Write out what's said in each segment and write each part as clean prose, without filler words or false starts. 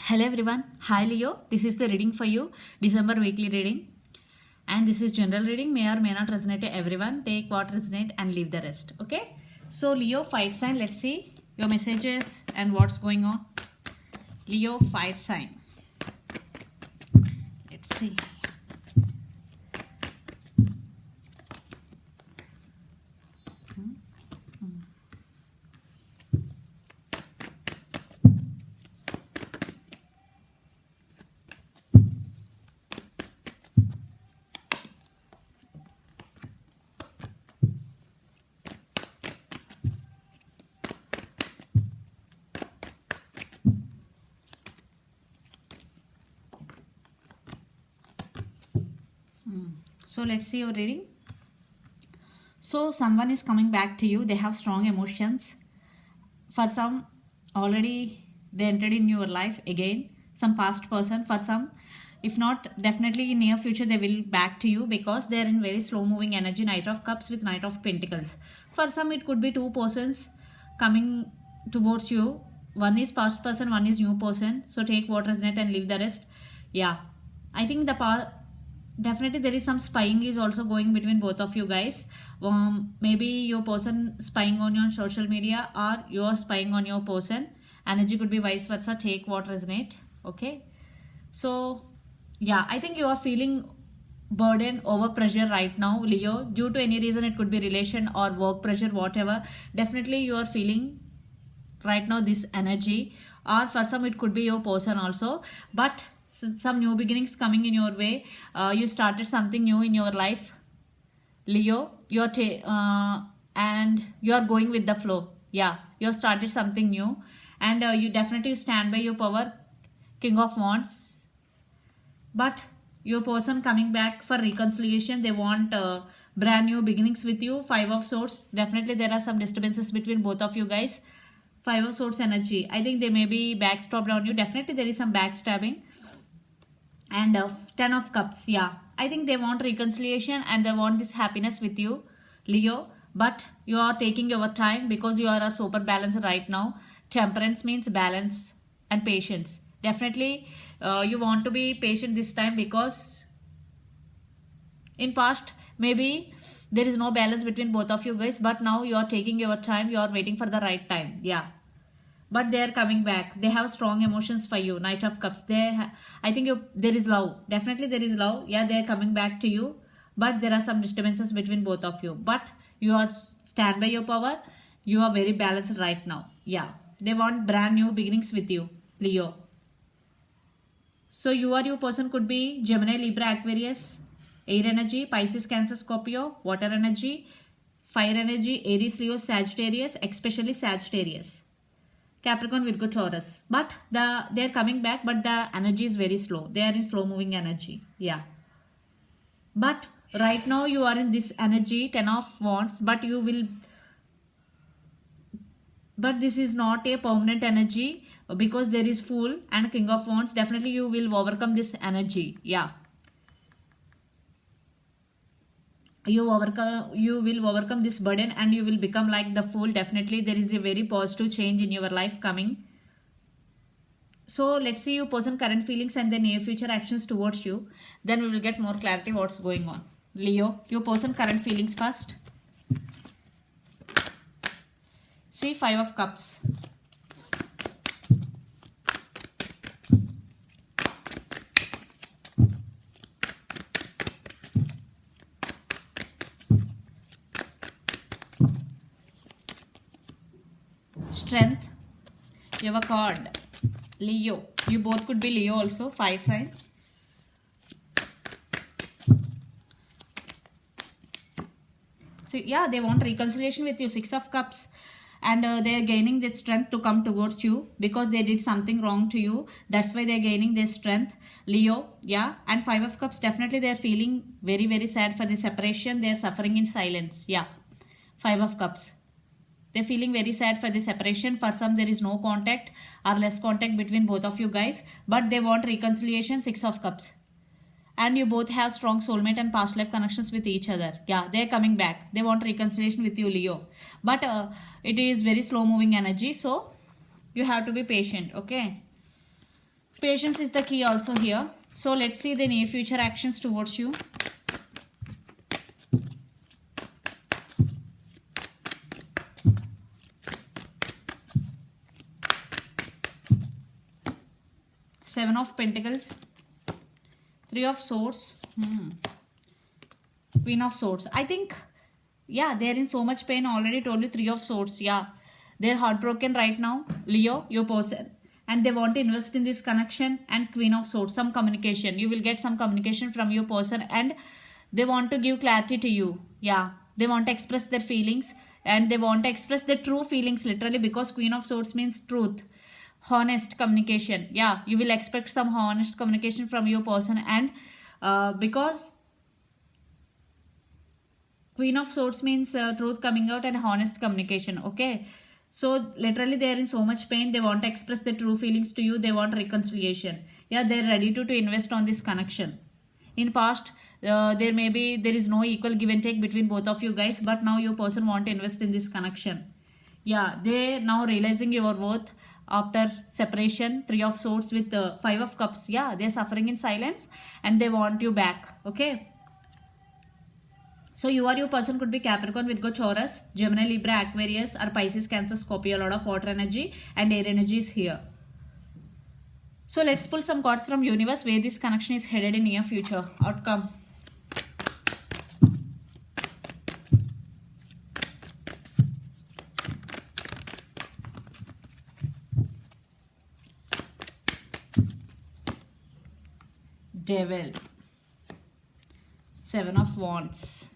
Hello everyone. Hi Leo. This is the reading for you, December weekly reading. And this is general reading, may or may not resonate to everyone. Take what resonate and leave the rest. Okay. So Leo fire sign. Let's see your messages and what's going on. Leo fire sign. Let's see. So let's see your reading. So someone is coming back to you. They have strong emotions. For some, already they entered in your life again. Some past person. For some, if not, definitely in near future they will back to you because they are in very slow moving energy. Knight of Cups with Knight of Pentacles. For some, it could be two persons coming towards you. One is past person, one is new person. So take what resonate and leave the rest. Yeah, I think definitely there is some spying is also going between both of you guys. Maybe your person spying on you on social media or you are spying on your person. Energy could be vice versa. Take what resonate. Okay. So yeah, I think you are feeling burden over pressure right now, Leo, due to any reason. It could be relation or work pressure, whatever. Definitely you are feeling right now this energy, or for some it could be your person also. But some new beginnings coming in your way. You started something new in your life, Leo. And you are going with the flow. Yeah, you have started something new, and you definitely stand by your power, King of Wands. But your person coming back for reconciliation. They want brand new beginnings with you. Five of Swords. Definitely there are some disturbances between both of you guys. Five of Swords energy. I think they may be backstabbed on you. Definitely there is some backstabbing. And Ten of Cups. Yeah, I think they want reconciliation and they want this happiness with you, Leo. But you are taking your time because you are a super balance right now. Temperance means balance and patience. Definitely you want to be patient this time because in past maybe there is no balance between both of you guys, but now you are taking your time. You are waiting for the right time. Yeah, but they are coming back. They have strong emotions for you. Knight of Cups. I think there is love. Definitely there is love. Yeah, they are coming back to you, but there are some disturbances between both of you. But you are stand by your power. You are very balanced right now. Yeah, they want brand new beginnings with you, Leo. So your person could be Gemini, Libra, Aquarius, air energy, Pisces, Cancer, Scorpio, water energy, fire energy, Aries, Leo, Sagittarius, especially Sagittarius, Capricorn, Virgo, Taurus. But they are coming back, but the energy is very slow. They are in slow moving energy. Yeah. But right now you are in this energy, Ten of Wands, but this is not a permanent energy because there is Fool and King of Wands. Definitely you will overcome this energy. Yeah. You will overcome this burden and you will become like the Fool. Definitely there is a very positive change in your life coming. So let's see your person current feelings and the near future actions towards you. Then we will get more clarity what's going on. Leo, your person current feelings first. See, Five of Cups. Strength. You have a card. Leo. You both could be Leo also. Fire sign. So yeah, they want reconciliation with you. Six of Cups. And they are gaining that strength to come towards you because they did something wrong to you. That's why they are gaining this strength, Leo. Yeah. And Five of Cups. Definitely they are feeling very, very sad for the separation. They are suffering in silence. Yeah. Five of Cups. They're feeling very sad for the separation. For some, there is no contact or less contact between both of you guys. But they want reconciliation. Six of Cups. And you both have strong soulmate and past life connections with each other. Yeah, they're coming back. They want reconciliation with you, Leo. But it is very slow moving energy. So you have to be patient. Okay. Patience is the key also here. So let's see the near future actions towards you. Seven of Pentacles, Three of Swords, Queen of Swords. I think, yeah, they're in so much pain. Already told you, Three of Swords. Yeah, they're heartbroken right now, Leo, your person, and they want to invest in this connection. And Queen of Swords, some communication. You will get some communication from your person, and they want to give clarity to you. Yeah, they want to express their feelings, and they want to express their true feelings literally, because Queen of Swords means truth, honest communication. Yeah, you will expect some honest communication from your person, and because Queen of Swords means truth coming out and honest communication. Okay, so literally they are in so much pain. They want to express their true feelings to you. They want reconciliation. Yeah, they're ready to invest on this connection. In past, there is no equal give and take between both of you guys, but now your person want to invest in this connection. Yeah, they now realizing your worth after separation. Three of Swords with Five of Cups. Yeah, they're suffering in silence and they want you back. Okay, so you or your person could be Capricorn, Virgo, Taurus, Gemini, Libra, Aquarius, or Pisces, Cancer, Scorpio. A lot of water energy and air energy is here. So let's pull some cards from universe where this connection is headed in near future. Outcome. Devil. Seven of Wands.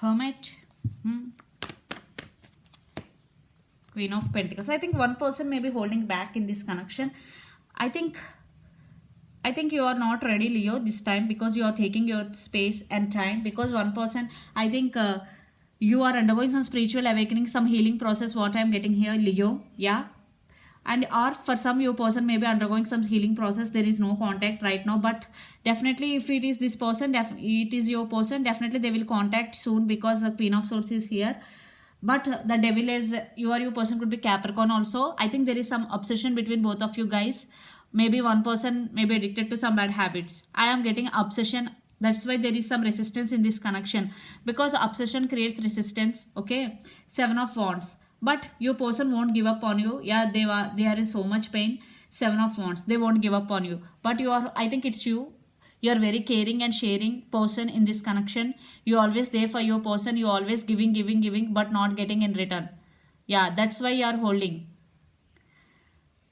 Hermit. Queen of Pentacles. I think one person may be holding back in this connection. I think you are not ready, Leo, this time, because you are taking your space and time. Because one person, I think you are undergoing some spiritual awakening, some healing process, what I am getting here, Leo. Yeah, and or for some your person may be undergoing some healing process. There is no contact right now, but definitely if it is this person, it is your person, definitely they will contact soon, because the Queen of Swords is here. But the devil is, you or your person could be Capricorn also. I think there is some obsession between both of you guys. Maybe one person may be addicted to some bad habits. I am getting obsession. That's why there is some resistance in this connection, because obsession creates resistance. Okay, Seven of Wands. But your person won't give up on you. Yeah, they are in so much pain. Seven of Wands. They won't give up on you. But you are, I think it's you. You are very caring and sharing person in this connection. You always there for your person. You always giving, but not getting in return. Yeah, that's why you are holding.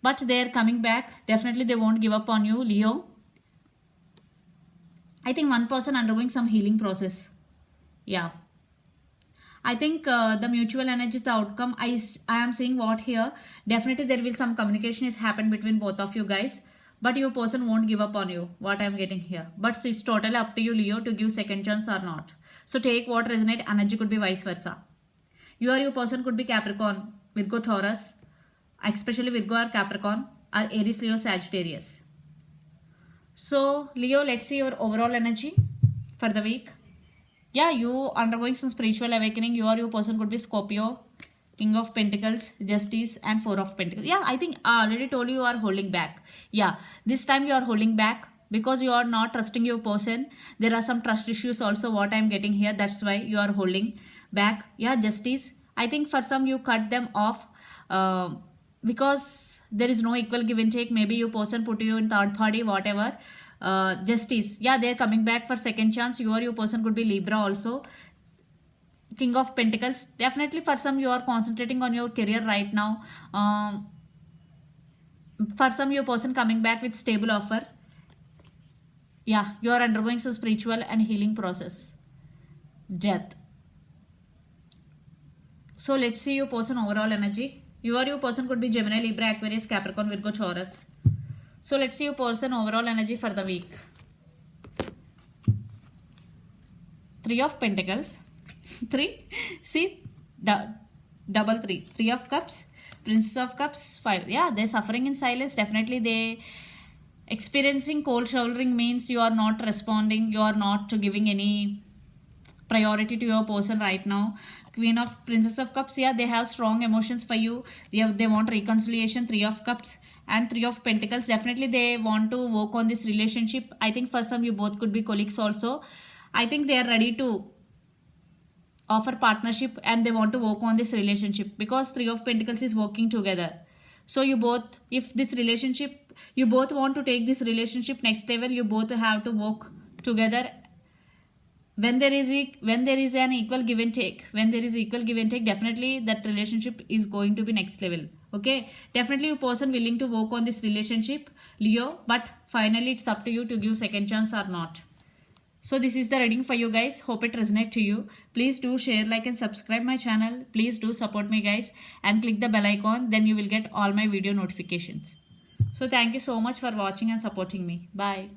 But they are coming back. Definitely they won't give up on you, Leo. I think one person undergoing some healing process. Yeah. I think the mutual energy is the outcome. I am seeing what here. Definitely there will some communication is happen between both of you guys. But your person won't give up on you. What I am getting here. But it's totally up to you, Leo, to give second chance or not. So take what resonate. Energy could be vice versa. You or your person could be Capricorn, Virgo, Taurus, especially Virgo or Capricorn, or Aries, Leo, Sagittarius. So Leo, let's see your overall energy for the week. Yeah, you undergoing some spiritual awakening. You or your person could be Scorpio, King of Pentacles, Justice, and Four of Pentacles. Yeah, I think I already told you are holding back. Yeah, this time you are holding back because you are not trusting your person. There are some trust issues also, what I am getting here. That's why you are holding back. Yeah, Justice. I think for some you cut them off because there is no equal give and take. Maybe your person put you in third party, whatever. Justice. Yeah, they're coming back for second chance. You or your person could be Libra also. King of Pentacles. Definitely for some you are concentrating on your career right now. For some your person coming back with stable offer. Yeah, you are undergoing some spiritual and healing process. Death. So let's see your person overall energy. You or your person could be Gemini, Libra, Aquarius, Capricorn, Virgo, Taurus. So let's see your person overall energy for the week. Three of Pentacles. Three. See, double three. Three of Cups, Princess of Cups, 5. Yeah, they're suffering in silence. Definitely they experiencing cold shouldering means you are not responding, you are not giving any priority to your person right now. Queen of Princess of Cups, yeah, they have strong emotions for you. They want reconciliation. 3 of Cups and 3 of Pentacles, definitely they want to work on this relationship. I think for some you both could be colleagues also. I think they are ready to offer partnership and they want to work on this relationship because 3 of Pentacles is working together. So you both, if this relationship, you both want to take this relationship next level, you both have to work together. When there is an equal give and take, definitely that relationship is going to be next level. Okay, definitely a person willing to work on this relationship, Leo, but finally it's up to you to give second chance or not. So this is the reading for you guys. Hope it resonates to you. Please do share, like and subscribe my channel. Please do support me guys and click the bell icon, then you will get all my video notifications. So thank you so much for watching and supporting me. Bye.